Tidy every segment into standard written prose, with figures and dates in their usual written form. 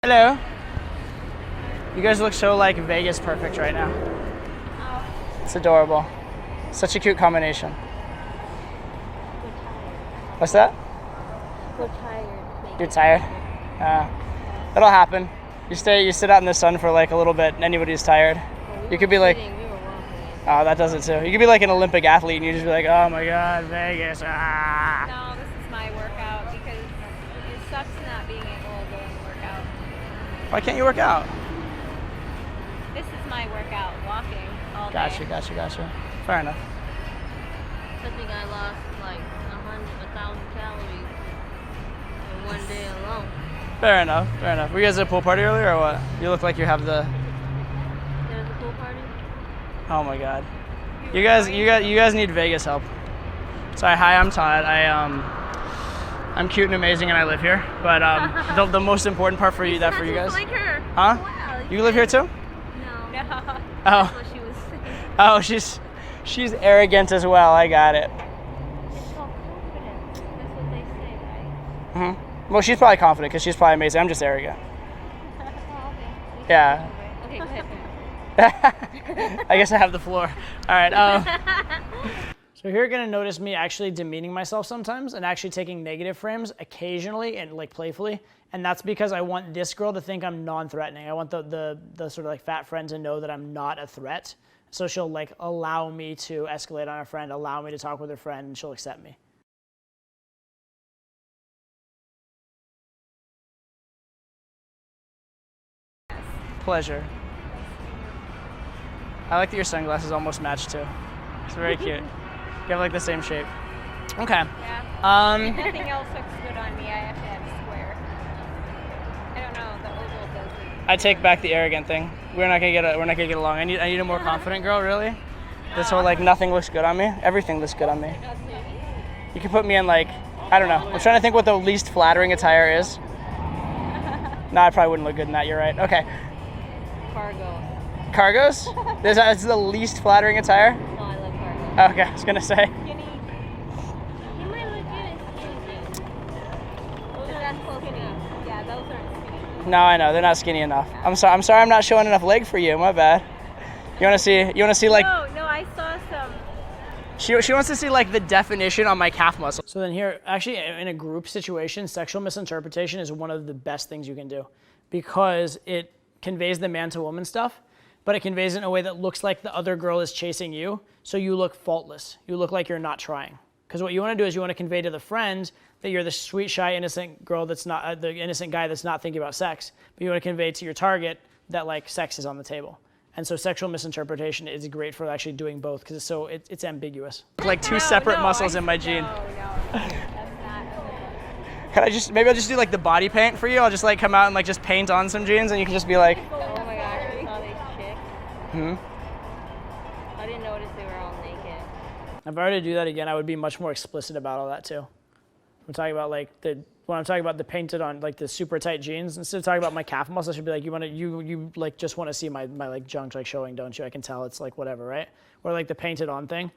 Hello. You guys look so like Vegas perfect right now. Oh, It's adorable. Such a cute combination. we're tired. What's that? We're tired. You're tired? That'll happen. You sit out in the sun for like a little bit and anybody's tired. You could be like, We were walking. oh, that does it too. You could be like an Olympic athlete and you just be like, oh my God, Vegas. Ah. No, this is my workout because it sucks not being able to go and work out. Why can't you work out? This is my workout, walking all day. Gotcha. Fair enough. I think I lost like 1,000 calories in one day alone. Fair enough. Were you guys at a pool party earlier or what? You look like you have the. There's a pool party? Oh my God. You guys need Vegas help. Sorry, hi, I'm Todd. I'm cute and amazing and I live here. But the most important part for you guys. Like her. Huh? Wow. You live here too? No. No. Oh. That's what she was saying. Oh, she's arrogant as well. I got it. It's so confident. That's what they say, right? Well, she's probably confident because she's probably amazing. I'm just arrogant. Oh, okay. Yeah. Okay, go ahead. I guess I have the floor. All right. So you're gonna notice me actually demeaning myself sometimes and actually taking negative frames occasionally and like playfully, and that's because I want this girl to think I'm non-threatening. I want the sort of like fat friend to know that I'm not a threat. So she'll like allow me to escalate on a friend, allow me to talk with her friend, and she'll accept me. Pleasure. I like that your sunglasses almost match too. It's very cute. You have like the same shape. Okay. Yeah. Nothing else looks good on me. I have to have square. I don't know. The oval doesn't. I take back the arrogant thing. We're not gonna get along. I need a more confident girl, really. This whole like nothing looks good on me. Everything looks good on me. You can put me in like, I don't know. I'm trying to think what the least flattering attire is. No, I probably wouldn't look good in that. You're right. Okay. Cargo. Cargos? That's the least flattering attire? No, I love cargo. Okay, I was gonna say. Skinny. You might look good in skinny jeans. Those are not close enough. Yeah, those aren't skinny. No, I know they're not skinny enough. I'm sorry. I'm not showing enough leg for you. My bad. You wanna see like? No, I saw some. She wants to see like the definition on my calf muscle. So then here, actually, in a group situation, sexual misinterpretation is one of the best things you can do because it conveys the man to woman stuff, but it conveys it in a way that looks like the other girl is chasing you, so you look faultless. You look like you're not trying. Because what you want to do is you want to convey to the friend that you're the sweet, shy, innocent girl that's not, the innocent guy that's not thinking about sex, but you want to convey to your target that like sex is on the table. And so sexual misinterpretation is great for actually doing both because it's ambiguous. Like two separate muscles in my jean. No, that's not. Can maybe I'll just do like the body paint for you? I'll just like come out and like just paint on some jeans and you can just be like, Oh my gosh, I saw these chicks. I didn't notice they were all naked. if I were to do that again, I would be much more explicit about all that too. I'm talking about like when I'm talking about the painted on like the super tight jeans, instead of talking about my calf muscle, I should be like, you like just want to see my like junk like showing, don't you? I can tell it's like whatever, right? Or like the painted on thing.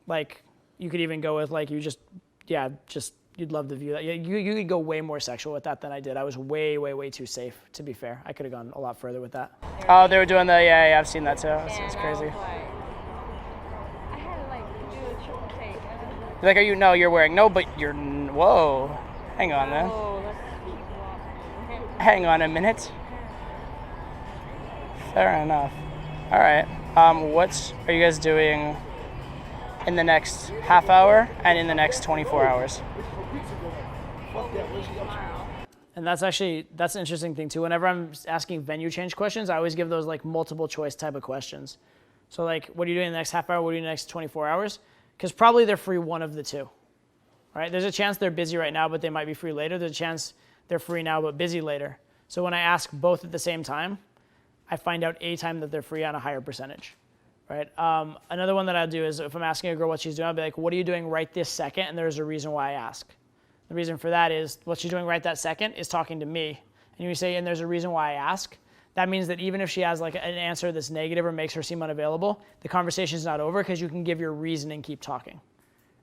Like you could even go with like you'd love the view that you could go way more sexual with that than I did. I was way too safe, to be fair. I could have gone a lot further with that. Oh, they were doing the yeah, I've seen that too. It's crazy. I had to like do a triple take. Like, you're wearing but you're whoa. Hang on then. Oh, let's keep walking. Hang on a minute. Fair enough. All right. What are you guys doing in the next half hour and in the next 24 hours? And that's an interesting thing too. Whenever I'm asking venue change questions, I always give those like multiple choice type of questions. So like, what are you doing in the next half hour? What are you doing in the next 24 hours? Because probably they're free one of the two. Right? There's a chance they're busy right now, but they might be free later. There's a chance they're free now, but busy later. So when I ask both at the same time, I find out a time that they're free on a higher percentage. Right? Another one that I'll do is if I'm asking a girl what she's doing, I'll be like, what are you doing right this second? And there's a reason why I ask. The reason for that is what she's doing right that second is talking to me. And you say, and there's a reason why I ask. That means that even if she has like an answer that's negative or makes her seem unavailable, the conversation's not over because you can give your reason and keep talking.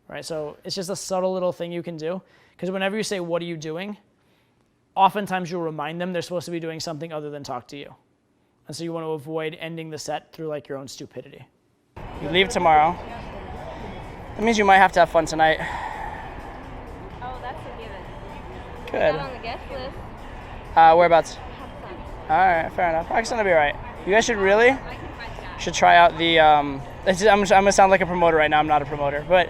Right? So it's just a subtle little thing you can do. Because whenever you say, what are you doing? oftentimes you'll remind them they're supposed to be doing something other than talk to you. And so you want to avoid ending the set through like your own stupidity. You leave tomorrow. That means you might have to have fun tonight. Oh, that's a given. Good. Not on the guest list. Whereabouts? Pakistan. All right, fair enough. Pakistan will be all right. You guys should really I can find that. should try out the. I'm gonna sound like a promoter right now. I'm not a promoter, but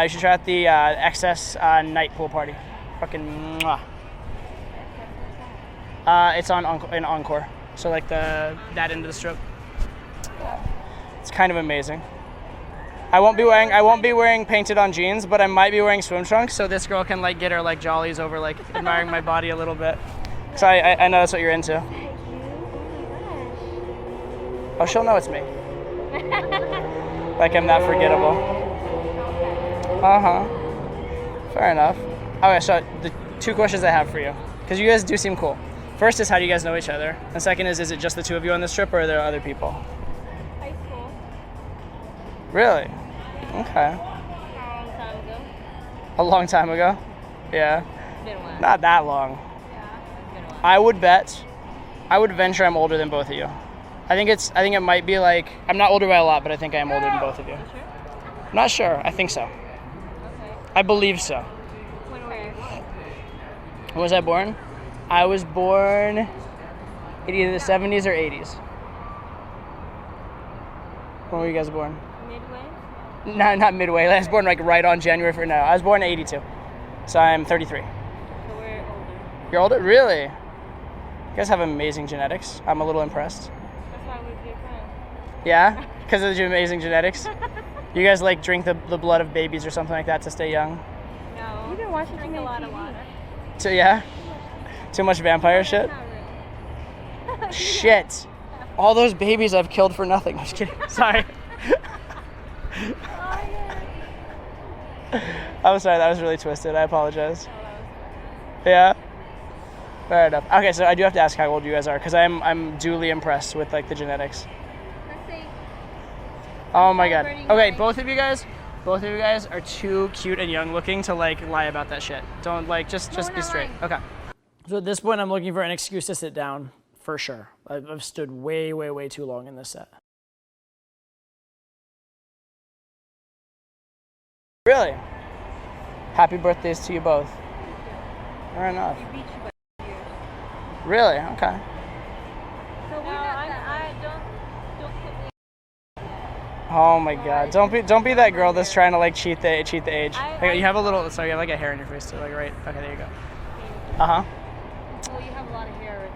you should try out the XS night pool party. Fucking mwah. It's in Encore, so like that end of the strip. It's kind of amazing. I won't be wearing painted on jeans, but I might be wearing swim trunks, so this girl can like get her like jollies over like admiring my body a little bit. So I know that's what you're into. Oh, she'll know it's me. Like I'm that forgettable. Fair enough. Okay, so the 2 questions I have for you, because you guys do seem cool. First is, how do you guys know each other? And second is it just the 2 of you on this trip, or are there other people? High school. Really? Okay. A long time ago? Yeah. It's been a while. Not that long. Yeah. It's been a while. I would venture I'm older than both of you. I think it might be like, I'm not older by a lot, but I think I am older than both of you. You sure? I'm not sure. I think so. Okay. I believe so. When were you? When was I born? I was born in either the 70s or 80s. When were you guys born? Midway? Not midway. I was born like right on January 1st. No, I was born in 82. So I'm 33. So we're older. You're older? Really? You guys have amazing genetics. I'm a little impressed. That's why we're good friends. Yeah? Because of the amazing genetics? You guys like drink the blood of babies or something like that to stay young? No. You've been watching drink too a many lot of TV. water. So yeah? Too much vampire shit? Not really. Shit. All those babies I've killed for nothing. I'm just kidding. Sorry. I'm sorry, that was really twisted. I apologize. Yeah? Fair enough. Okay, so I do have to ask how old you guys are, because I'm duly impressed with like the genetics. Let's see. Oh my god. Celebrating Okay, my- both of you guys are too cute and young looking to like lie about that shit. Don't like just we're be not straight. lying. Okay. So at this point I'm looking for an excuse to sit down for sure. I've stood way too long in this set. Really? Happy birthdays to you both. Fair enough. We beat you by years. Really? Okay. So we're not that. Don't put me. Oh my god. Don't be that girl that's trying to like cheat the age. You have a little, sorry, you have like a hair in your face too, like right. Okay, there you go. Uh-huh. Well, you have a lot of hair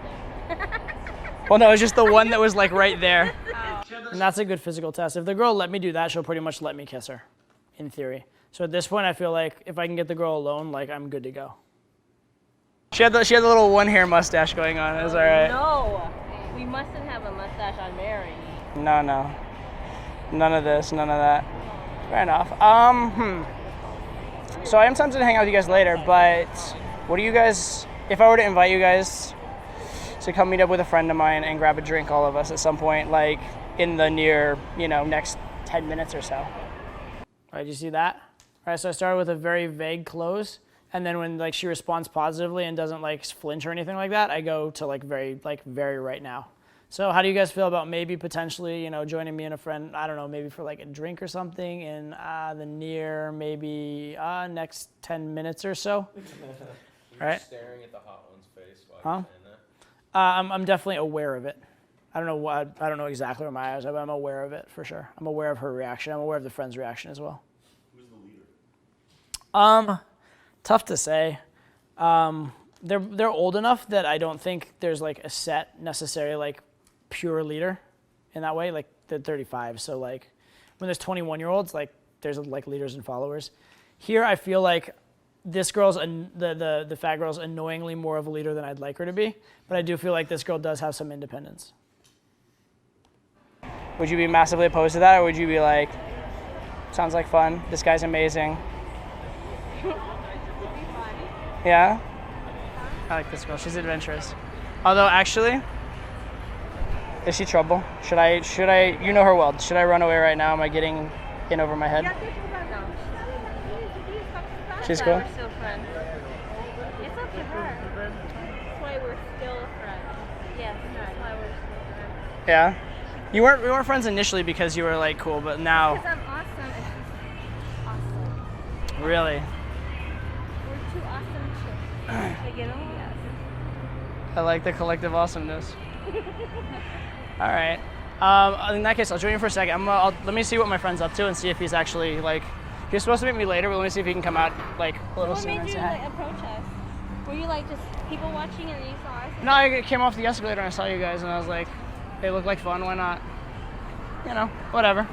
right there. Well, no, it's just the one that was like right there. Oh. And that's a good physical test. If the girl let me do that, she'll pretty much let me kiss her, in theory. So at this point, I feel like if I can get the girl alone, like I'm good to go. She had the little one hair mustache going on. It was all right. No, we mustn't have a mustache on Mary. No. None of this, none of that. Fair enough. So I am tempted to hang out with you guys later, but what do you guys, if I were to invite you guys to come meet up with a friend of mine and grab a drink, all of us at some point, like in the near, next 10 minutes or so. All right, you see that? All right, so I started with a very vague close, and then when like she responds positively and doesn't like flinch or anything like that, I go to like very right now. So how do you guys feel about maybe potentially, joining me and a friend, I don't know, maybe for like a drink or something in the near maybe next 10 minutes or so? You're Right. staring at the hot one's face while you're saying that. I'm definitely aware of it. I don't know exactly where my eyes are, but I'm aware of it for sure. I'm aware of her reaction. I'm aware of the friend's reaction as well. Who's the leader? Tough to say. They're old enough that I don't think there's like a set necessary like pure leader in that way. Like they're 35, so like when there's 21-year-olds, like there's like leaders and followers. Here I feel like this girl's the fat girl's annoyingly more of a leader than I'd like her to be, but I do feel like this girl does have some independence. Would you be massively opposed to that, or would you be like, sounds like fun, this guy's amazing? Yeah? I like this girl, she's adventurous. Although actually, is she trouble? Should I, you know her well, should I run away right now? Am I getting in over my head? She's cool? We're still friends. It's up to her. Yes, that's why we're still friends. Yeah. We weren't friends initially because you were like cool, but now Because I'm awesome. It's just awesome. really, We're two awesome chicks. To get along? Yes. I like the collective awesomeness. All right. In that case, I'll join you for a second. Let me see what my friend's up to and see if he's actually like. He was supposed to meet me later, but let me see if he can come out like a little What sooner made and you say like hi. approach us? Were you like just people watching and you saw us? No, I came off the escalator and I saw you guys, and I was like, they look like fun. Why not? You know, whatever.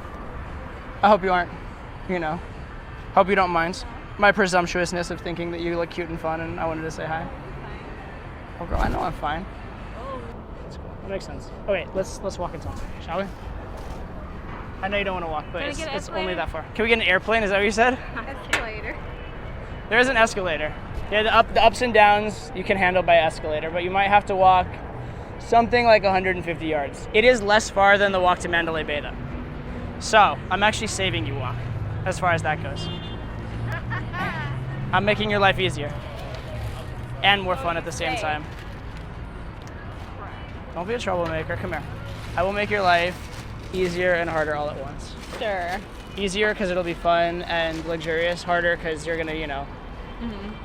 I hope you aren't. You know, hope you don't mind my presumptuousness of thinking that you look cute and fun, and I wanted to say hi. Oh, girl, I know I'm fine. That's cool. That makes sense. Okay, let's walk inside, shall we? I know you don't want to walk, but Can we get an it's only escalator? that far. Can we get an airplane? Is that what you said? Escalator. There is an escalator. Yeah, the ups and downs you can handle by escalator, but you might have to walk something like 150 yards. It is less far than the walk to Mandalay Bay, though. So I'm actually saving you walk, as far as that goes. I'm making your life easier and more fun at the same time. Don't be a troublemaker. Come here. I will make your life easier and harder all at once. Sure. Easier because it'll be fun and luxurious. Harder because you're gonna,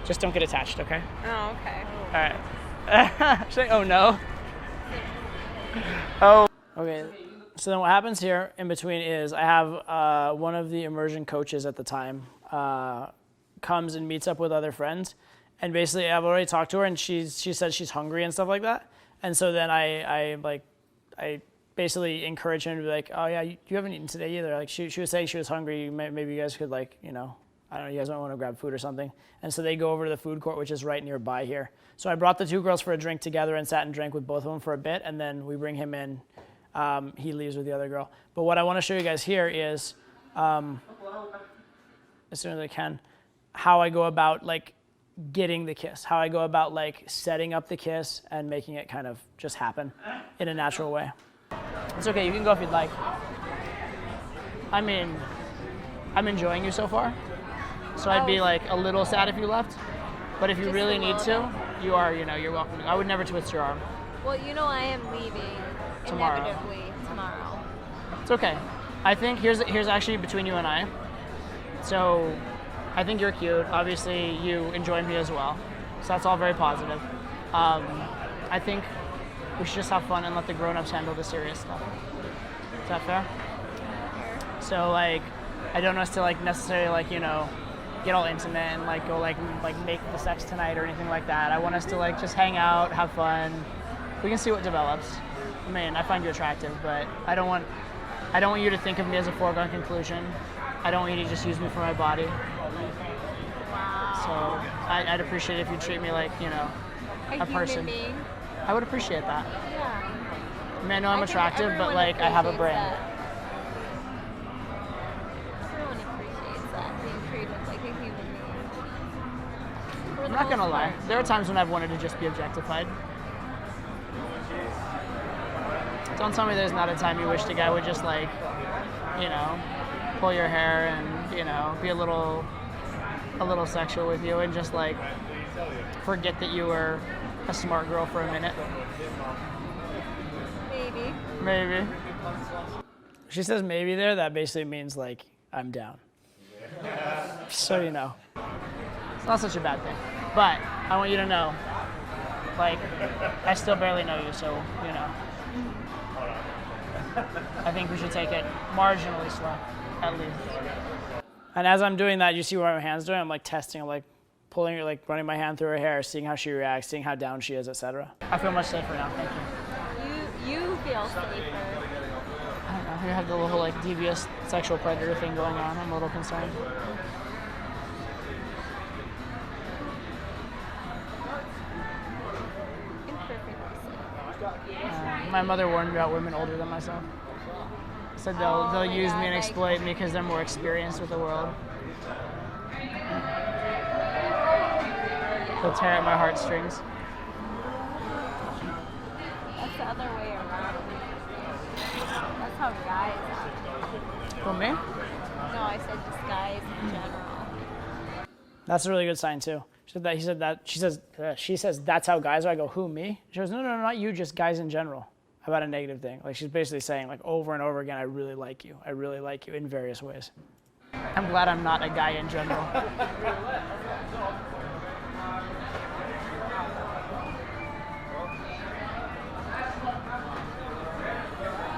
just don't get attached, okay? Oh, okay. All right. Say, oh no. Oh. Okay. So then what happens here in between is I have one of the immersion coaches at the time comes and meets up with other friends, and basically I've already talked to her and she said she's hungry and stuff like that, and so then I basically encourage him to be like, oh yeah, you haven't eaten today either. Like she was saying she was hungry. Maybe you guys could I don't know, you guys might want to grab food or something. And so they go over to the food court, which is right nearby here. So I brought the two girls for a drink together and sat and drank with both of them for a bit, and then we bring him in. He leaves with the other girl. But what I want to show you guys here is, as soon as I can, how I go about getting the kiss, how I go about setting up the kiss and making it kind of just happen in a natural way. It's okay, you can go if you'd like. I mean, I'm enjoying you so far, so I'd be a little sad if you left. But if you Just really a need little to, you are, you're welcome to. I would never twist your arm. Well, I am leaving Tomorrow. inevitably tomorrow. It's okay. I think here's actually between you and I. So I think you're cute. Obviously, you enjoy me as well. So that's all very positive. I think we should just have fun and let the grown-ups handle the serious stuff. Is that fair? So I don't want us to necessarily get all intimate and go make the sex tonight or anything like that. I want us to just hang out, have fun. We can see what develops. I mean, I find you attractive, but I don't want you to think of me as a foregone conclusion. I don't want you to just use me for my body. So I'd appreciate it if you treat me like, a person. Being. I would appreciate that. Yeah. I mean, I know I'm I think attractive, but everyone I have a appreciates brain. that. Everyone appreciates that, being treated like a human being. I'm not gonna lie. There are times when I've wanted to just be objectified. Don't tell me there's not a time you wished a guy would just pull your hair and be a little sexual with you and just forget that you were a smart girl for a minute. Maybe. She says maybe there. That basically means I'm down. So you know, it's not such a bad thing. But I want you to know, I still barely know you, so I think we should take it marginally slow, at least. And as I'm doing that, you see what my hand's doing? I'm testing, I'm pulling her, running my hand through her hair, seeing how she reacts, seeing how down she is, etc. I feel much safer now, thank you. You feel safer. I don't know, you have the little devious sexual predator thing going on. I'm a little concerned. My mother warned me about women older than myself. Said they'll use me and exploit me because they're more experienced with the world. They'll tear at my heartstrings. That's the other way around. That's how guys act. For me? No, I said just guys in general. That's a really good sign too. She said that. He said that. She says that's how guys are. I go, who, me? She goes, no, not you, just guys in general. About a negative thing. Like she's basically saying like over and over again, I really like you. I really like you in various ways. I'm glad I'm not a guy in general.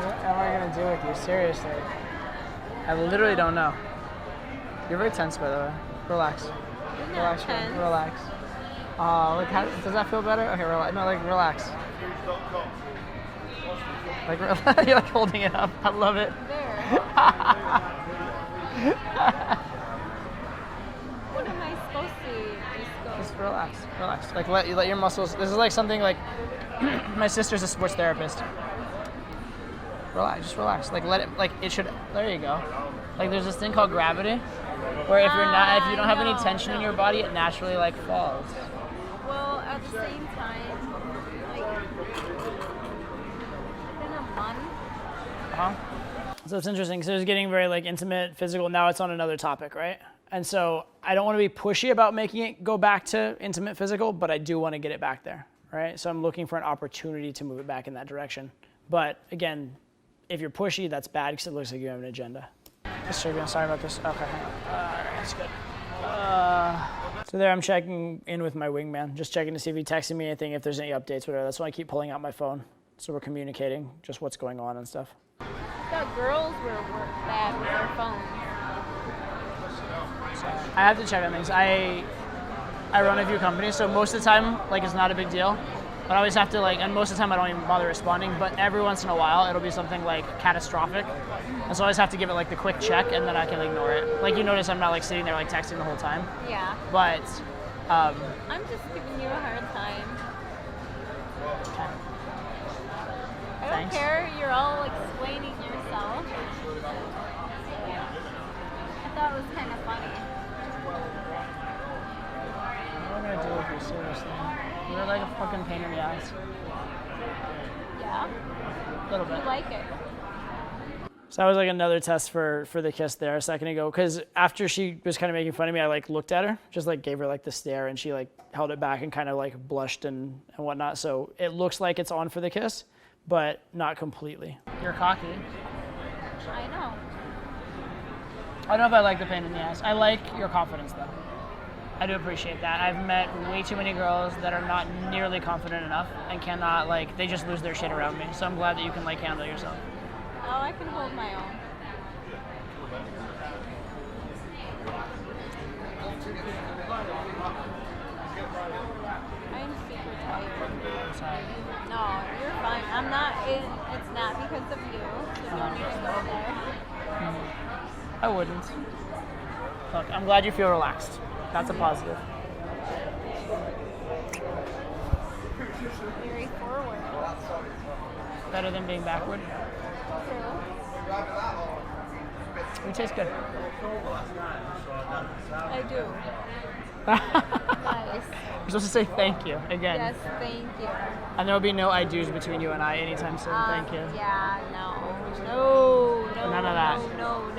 What am I gonna do with you? Seriously. I literally don't know. You're very tense, by the way. Relax. Relax, tense. relax. Like, does that feel better? Okay, relax. No, like, relax. Like, you're like holding it up. I love it. There. What am I supposed to just go? Just relax, relax. Like, let your muscles. This is like something like my sister's a sports therapist. Relax, just relax. Like, let it. Like, it should. There you go. Like, there's this thing called gravity, where if you don't have any tension in your body, it naturally like falls. Well, at the same time, like, within a month. So it's interesting. So it's getting very like intimate, physical. Now it's on another topic, right? And so I don't want to be pushy about making it go back to intimate, physical, but I do want to get it back there, right? So I'm looking for an opportunity to move it back in that direction. But again, if you're pushy, that's bad because it looks like you have an agenda. I'm sorry about this. Okay, all right, that's good. So there I'm checking in with my wingman, just checking to see if he texted me anything, if there's any updates, whatever. That's why I keep pulling out my phone. So we're communicating just what's going on and stuff. I thought girls were bad with their phones. So I have to check on things. I run a few companies, so most of the time, like, it's not a big deal. But I always have to, like, and most of the time I don't even bother responding, but every once in a while it'll be something like catastrophic. And so I always have to give it like the quick check and then I can ignore it. Like, you notice I'm not like sitting there like texting the whole time. Yeah. But I'm just giving you a hard time. I don't Thanks. care, you're all explaining yourself. I thought it was kind of funny. What am I gonna do with you, seriously? You're like a fucking pain in the ass. Yeah? A little bit. You like it. So that was like another test for the kiss there a second ago, because after she was kind of making fun of me, I like looked at her, just like gave her like the stare, and she like held it back and kind of like blushed and whatnot. So it looks like it's on for the kiss, but not completely. You're cocky. I know. I don't know if I like the pain in the ass. I like your confidence though. I do appreciate that. I've met way too many girls that are not nearly confident enough and cannot, like, they just lose their shit around me. So I'm glad that you can like handle yourself. Oh, I can hold my own. I'm super tired. Sorry. No, you're fine. I'm not. It's not because of you. So don't need to go there. I wouldn't. Look, I'm glad you feel relaxed. That's a positive. Very forward. Better than being backward. True. You taste good. I do. Nice. You're supposed to say thank you again. Yes, thank you. And there will be no I do's between you and I anytime soon. Thank you. Yeah, no. No. None of that. No.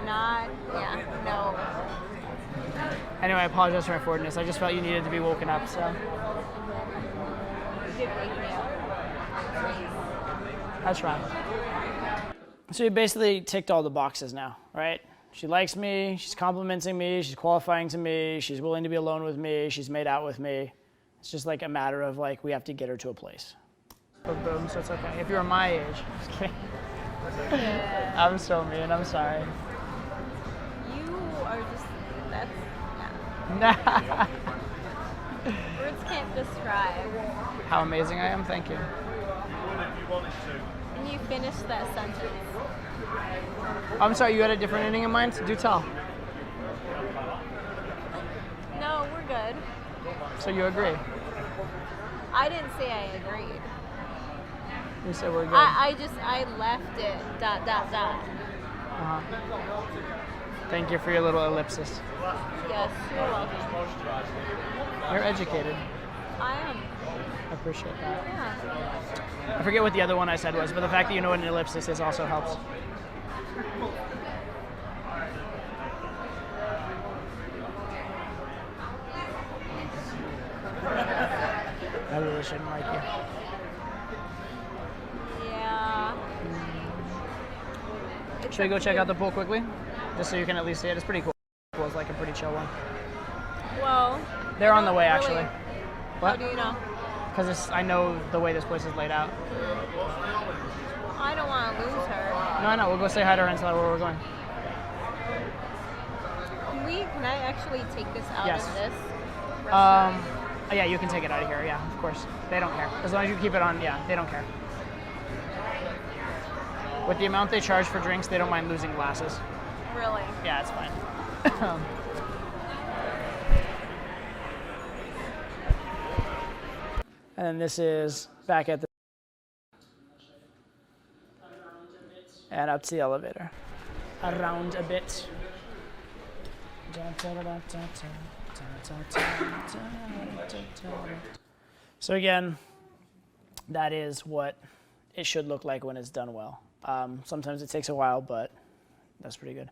Not, yeah, no. Anyway, I apologize for my forwardness. I just felt you needed to be woken up, so. You did wake me up. I try. So you basically ticked all the boxes now, right? She likes me, she's complimenting me, she's qualifying to me, she's willing to be alone with me, she's made out with me. It's just like a matter of like, we have to get her to a place. Boom, boom, so it's okay. If you were my age, just kidding. Yeah. I'm so mean, I'm sorry. You are just, that's, yeah. Words can't describe. How amazing I am, thank you. And you finished that sentence. I'm sorry, you had a different ending in mind? Do tell. No, we're good. So you agree? I didn't say I agreed. You said we're good. I left it, ... Uh-huh. Thank you for your little ellipsis. Yes, you're welcome. You're educated. I am. I appreciate that. Yeah. I forget what the other one I said was, but the fact that you know what an ellipsis is also helps. I really shouldn't like you. Yeah. Should we go check out the pool quickly? Just so you can at least see it. It's pretty cool. It's like a pretty chill one. Well, They're on the way, really- actually. how What? do you know? Because I know the way this place is laid out. I don't want to lose her. No, we'll go say hi to her and tell her where we're going. Can I actually take this out Yes. of this restaurant? Yeah, you can take it out of here. Yeah, of course. They don't care. As long as you keep it on, yeah, they don't care. With the amount they charge for drinks, they don't mind losing glasses. Really? Yeah, it's fine. And then this is back at the and up to the elevator. Around a bit. So again, that is what it should look like when it's done well. Sometimes it takes a while, but that's pretty good.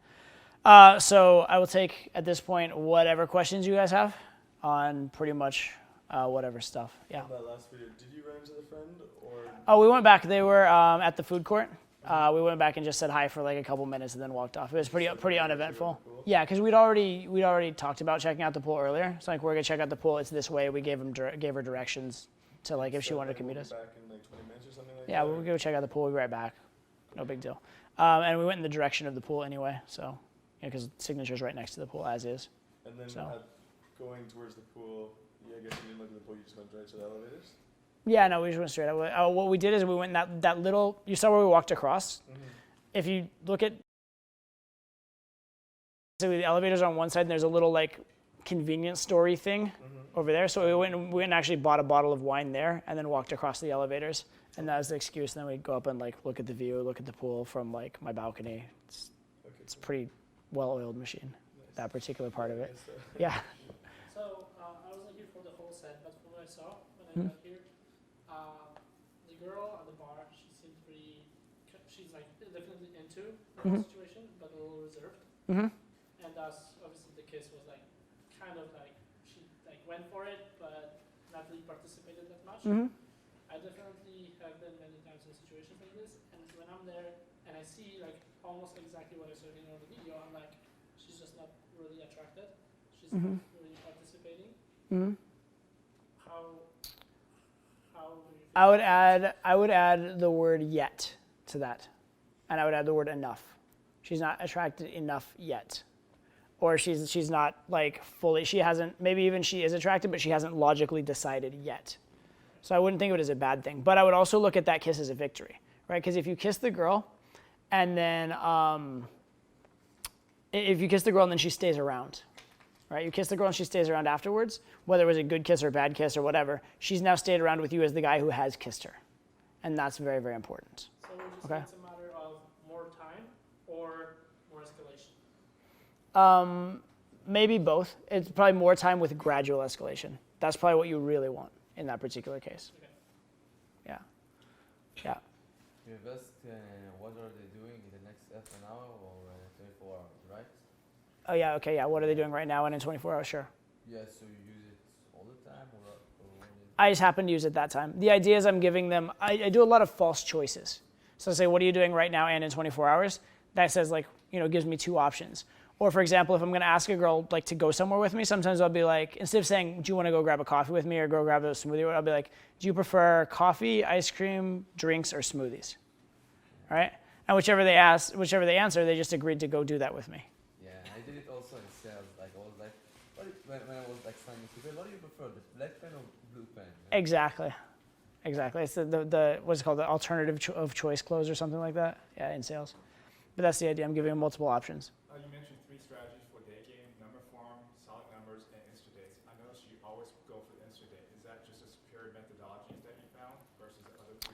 So I will take, at this point, whatever questions you guys have on pretty much whatever stuff. Yeah. That last video, did you run into the friend or? Oh, we went back. They were at the food court. We went back and just said hi for like a couple minutes and then walked off. It was pretty uneventful. Yeah, because we'd already talked about checking out the pool earlier. So like we're gonna check out the pool. It's this way. We gave her directions to like if she wanted to commute us. Back in like 20 minutes or something like Yeah, that? we'll go check out the pool. We'll be right back. No big deal. And we went in the direction of the pool anyway. So because Signature's right next to the pool as is. And then So. Going towards the pool, yeah, I guess you didn't look at the pool, you just went right to the elevators? Yeah, no, we just went straight up. What we did is we went in that little. You saw where we walked across. Mm-hmm. If you look at, so the elevators are on one side, and there's a little like convenience store-y thing over there. So we went and actually bought a bottle of wine there, and then walked across the elevators, and that was the excuse. And then we'd go up and like look at the view, look at the pool from like my balcony. It's a pretty well-oiled machine. That particular part of it. Yeah. So I wasn't here for the whole set, but from what I saw when I got here, the girl at the bar, she seemed pretty. She's like definitely into the whole situation, but a little reserved. Mm-hmm. And thus, obviously, the kiss was like kind of like she like went for it, but not really participated that much. Mm-hmm. I definitely have been many times in situations like this, and when I'm there and I see like almost exactly what I saw in the video, I'm like, she's just not really attracted. She's not really participating. Mm-hmm. How do you feel? I would add the word yet to that, and I would add the word enough. She's not attracted enough yet, or she's not like fully. She hasn't. Maybe even she is attracted, but she hasn't logically decided yet. So I wouldn't think of it as a bad thing. But I would also look at that kiss as a victory, right? Because if you kiss the girl, and then she stays around, right? You kiss the girl and she stays around afterwards, whether it was a good kiss or a bad kiss or whatever, she's now stayed around with you as the guy who has kissed her. And that's very, very important. So would you Okay. say it's a matter of more time or more escalation? Maybe both. It's probably more time with gradual escalation. That's probably what you really want in that particular case. Okay. Yeah. Yeah. You invest what are they doing in the next half an hour or 24 hours, right? Oh, yeah, okay, yeah. What are they doing right now and in 24 hours? Sure. Yeah, so you use it all the time or when I just happen to use it that time. The idea is I'm giving them, I do a lot of false choices. So I say, what are you doing right now and in 24 hours? That says like, gives me two options. Or for example, if I'm gonna ask a girl like to go somewhere with me, sometimes I'll be like, instead of saying, do you wanna go grab a coffee with me or go grab a smoothie, I'll be like, do you prefer coffee, ice cream, drinks, or smoothies? All right? And whichever they answer, they just agreed to go do that with me. Yeah, I did it also in sales. Like I was like, when I was like signing people, what do you prefer, the black pen or blue pen? Exactly. It's the what's it called, the alternative of choice close or something like that. Yeah, in sales. But that's the idea. I'm giving them multiple options. You mentioned 3 strategies for day game: number form, solid numbers, and Insta dates. I noticed you always go for the Insta date. Is that just a superior methodology that you found versus the other 2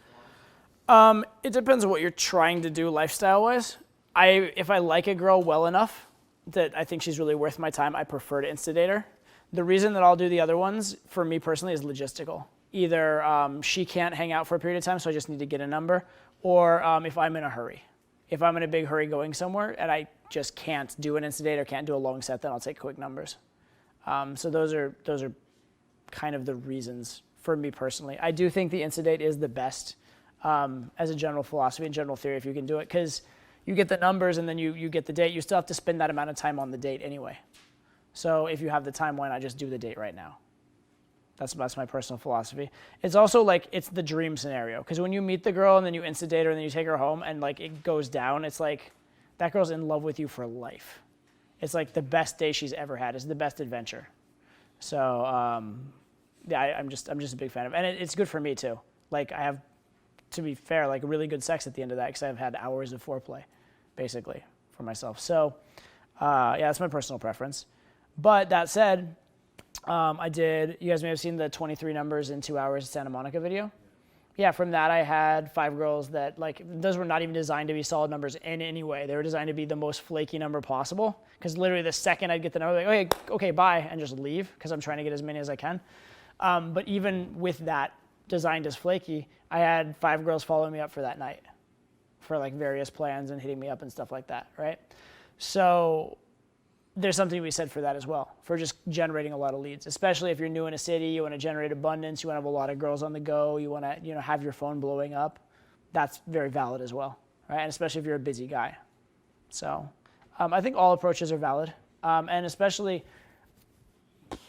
forms? It depends on what you're trying to do lifestyle-wise. If I like a girl well enough that I think she's really worth my time, I prefer to Insta-date her. The reason that I'll do the other ones, for me personally, is logistical. Either she can't hang out for a period of time, so I just need to get a number, or if I'm in a hurry. If I'm in a big hurry going somewhere and I just can't do an Insta-date or can't do a long set, then I'll take quick numbers. So those are kind of the reasons for me personally. I do think the Insta date is the best as a general philosophy and general theory if you can do it, because you get the numbers and then you get the date. You still have to spend that amount of time on the date anyway. So if you have the time, why not just do the date right now? That's my personal philosophy. It's also like, it's the dream scenario. Because when you meet the girl and then you Insta date her and then you take her home and like it goes down, it's like that girl's in love with you for life. It's like the best day she's ever had. It's the best adventure. So yeah, I'm just a big fan of it. And it's good for me too. Like I have, to be fair, like really good sex at the end of that because I've had hours of foreplay, basically, for myself. So yeah, that's my personal preference. But that said, you guys may have seen the 23 numbers in 2 hours Santa Monica video. Yeah, from that I had 5 girls that, like, those were not even designed to be solid numbers in any way. They were designed to be the most flaky number possible. Because literally the second I'd get the number, like, okay, bye, and just leave, because I'm trying to get as many as I can. But even with that designed as flaky, I had 5 girls following me up for that night for like various plans and hitting me up and stuff like that, right? So there's something to be said for that as well, for just generating a lot of leads, especially if you're new in a city, you want to generate abundance, you want to have a lot of girls on the go, you want to have your phone blowing up. That's very valid as well, right? And especially if you're a busy guy. So I think all approaches are valid, and especially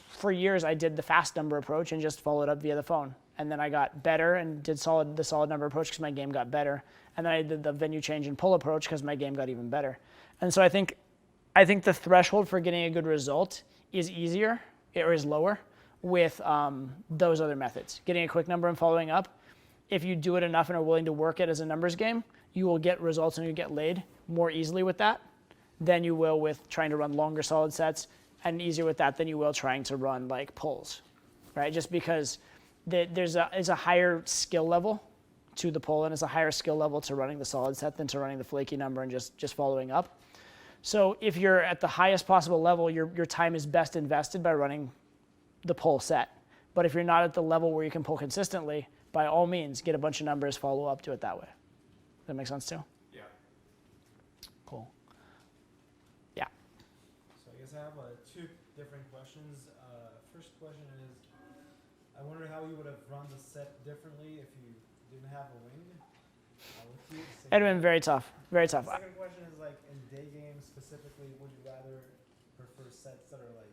for years I did the fast number approach and just followed up via the phone. And then I got better and did the solid number approach because my game got better. And then I did the venue change and pull approach because my game got even better. And so I think the threshold for getting a good result is easier, or is lower, with those other methods. Getting a quick number and following up. If you do it enough and are willing to work it as a numbers game, you will get results and you get laid more easily with that than you will with trying to run longer solid sets, and easier with that than you will trying to run like pulls, right? Just because there's a higher skill level to the pull, and it's a higher skill level to running the solid set than to running the flaky number and just following up. So if you're at the highest possible level, your time is best invested by running the pull set. But if you're not at the level where you can pull consistently, by all means, get a bunch of numbers, follow up, do it that way. Does that make sense too? Yeah. Cool. Yeah. So I guess I have 2 different questions. First question is, I wonder how you would have run the set differently if you didn't have a wing with you. It'd have been very tough. Very tough. The second question is, like, in day games specifically, would you rather prefer sets that are like,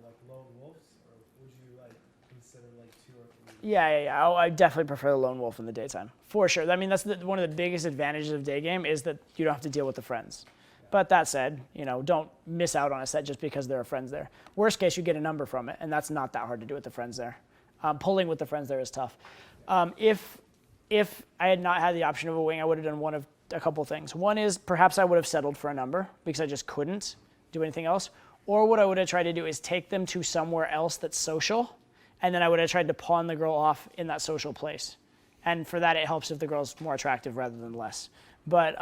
like lone wolves, or would you like consider like 2 or 3? Yeah. I definitely prefer the lone wolf in the daytime, for sure. I mean, that's one of the biggest advantages of day game is that you don't have to deal with the friends. Yeah. But that said, don't miss out on a set just because there are friends there. Worst case, you get a number from it, and that's not that hard to do with the friends there. Pulling with the friends there is tough. If I had not had the option of a wing, I would have done one of a couple things. One is perhaps I would have settled for a number because I just couldn't do anything else. Or what I would have tried to do is take them to somewhere else that's social, and then I would have tried to pawn the girl off in that social place. And for that, it helps if the girl's more attractive rather than less. But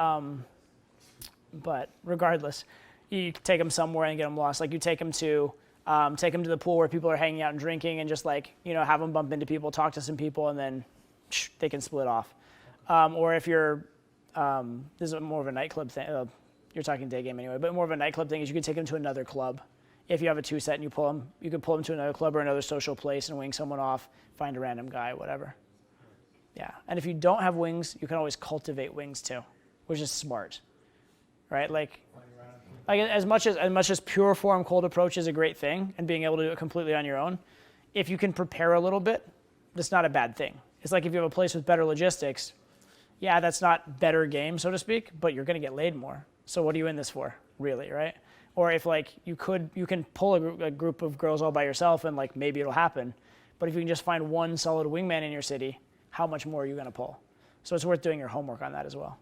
regardless, you take them somewhere and get them lost. Like you take them to the pool where people are hanging out and drinking, and just like have them bump into people, talk to some people, and then they can split off. Or if you're this is more of a nightclub thing. You're talking day game anyway, but more of a nightclub thing is you can take them to another club. If you have a 2 set and you can pull them to another club or another social place and wing someone off, find a random guy, whatever. Yeah, and if you don't have wings, you can always cultivate wings too, which is smart, right? Like as much as pure form cold approach is a great thing, and being able to do it completely on your own, if you can prepare a little bit, that's not a bad thing. It's like if you have a place with better logistics, yeah, that's not better game, so to speak, but you're going to get laid more. So what are you in this for, really, right? Or if like you can pull a group of girls all by yourself and like maybe it'll happen, but if you can just find one solid wingman in your city, how much more are you going to pull? So it's worth doing your homework on that as well.